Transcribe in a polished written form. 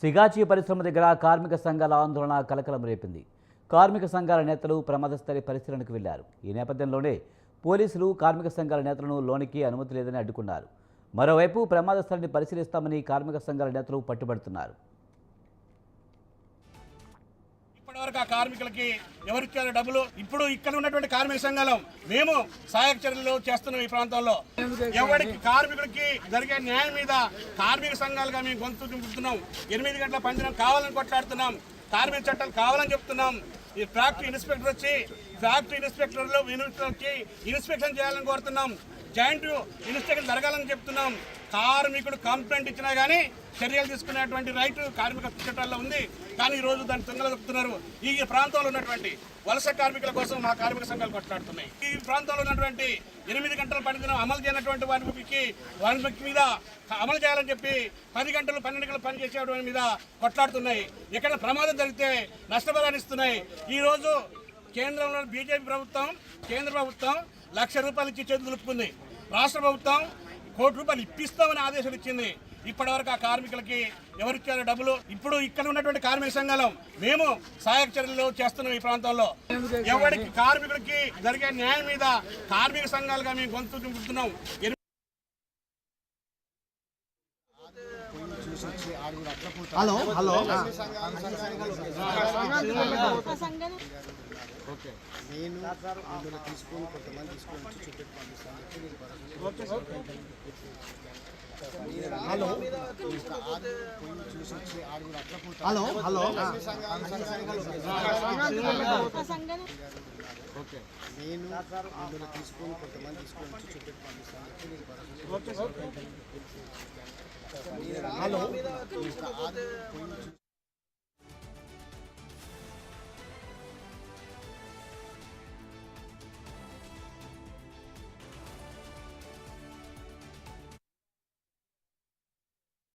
సిగాచి పరిశ్రమ దగ్గర కార్మిక సంఘాల ఆందోళన కలకలం రేపింది. కార్మిక సంఘాల నేతలు ప్రమాదస్థలి పరిశీలనకు వెళ్లారు. ఈ నేపథ్యంలోనే పోలీసులు కార్మిక సంఘాల నేతలను లోనికి అనుమతి లేదని అడ్డుకున్నారు. మరోవైపు ప్రమాద స్థలిని పరిశీలిస్తామని కార్మిక సంఘాల నేతలు పట్టుబడుతున్నారు. ఇప్పటివరకు ఆ కార్మికులకి ఎవరిచ్చారు డబ్బులు? ఇప్పుడు ఇక్కడ ఉన్నటువంటి కార్మిక సంఘాలం మేము సహాయక చర్యలు చేస్తున్నాం. ఈ ప్రాంతంలో ఎవరికి కార్మికుడికి జరిగే న్యాయం మీద కార్మిక సంఘాలుగా మేము గొంతు దింపుతున్నాం. 8 గంటల పనిదినం కావాలని కొట్లాడుతున్నాం. కార్మిక చట్టాలు కావాలని చెప్తున్నాం. ఈ ఫ్యాక్టరీ ఇన్స్పెక్టర్ వచ్చి ఫ్యాక్టరీ ఇన్స్పెక్టర్లు ఇన్స్పెక్షన్ చేయాలని కోరుతున్నాం. జాయింట్ ఇన్స్పెక్షన్ జరగాలని చెప్తున్నాం. కార్మికుడు కంప్లైంట్ ఇచ్చినా కానీ చర్యలు తీసుకునేటువంటి రైట్ కార్మిక చట్టాల్లో ఉంది. కానీ ఈరోజు దాన్ని తొంగలదొక్కుతున్నారు. ఈ ప్రాంతంలో ఉన్నటువంటి వలస కార్మికుల కోసం మా కార్మిక సంఘాలు కొట్లాడుతున్నాయి. ఈ ప్రాంతంలో ఉన్నటువంటి 8 గంటల పనిదినం అమలు చేయనటువంటి వారి మీద అమలు చేయాలని చెప్పి 10 గంటలు 12 గంటలు పని చేసేటువంటి మీద కొట్లాడుతున్నాయి. ఎక్కడ ప్రమాదం జరిగితే నష్టపరిహారం ఇస్తున్నాయి. ఈరోజు కేంద్రంలో బీజేపీ ప్రభుత్వం కేంద్ర ప్రభుత్వం ₹1,00,000 ఇచ్చి చేతులు దులుపుకుంది. రాష్ట్ర ప్రభుత్వం ₹1,00,00,000 ఇప్పిస్తామని ఆదేశాలు ఇచ్చింది. ఇప్పటివరకు ఆ కార్మికులకి ఎవరిచ్చారు డబ్బులు? ఇప్పుడు ఇక్కడ ఉన్నటువంటి కార్మిక సంఘాలం మేము సహాయక చర్యలు చేస్తున్నాం. ఈ ప్రాంతంలో ఎవరికి కార్మికుడికి జరిగే న్యాయం మీద కార్మిక సంఘాలుగా మేము గొంతు దింపుతున్నాం. హలో హలో ఓకే నేను ఇందులో తీసుకొని కొంతమంది తీసుకొని వచ్చి చుట్టూ పంపిస్తాను. హలో హలో హలో ఓకే నేను ఇందులో తీసుకొని కొంతమంది తీసుకొని వచ్చి చుట్టూ పంపిస్తాను. హలో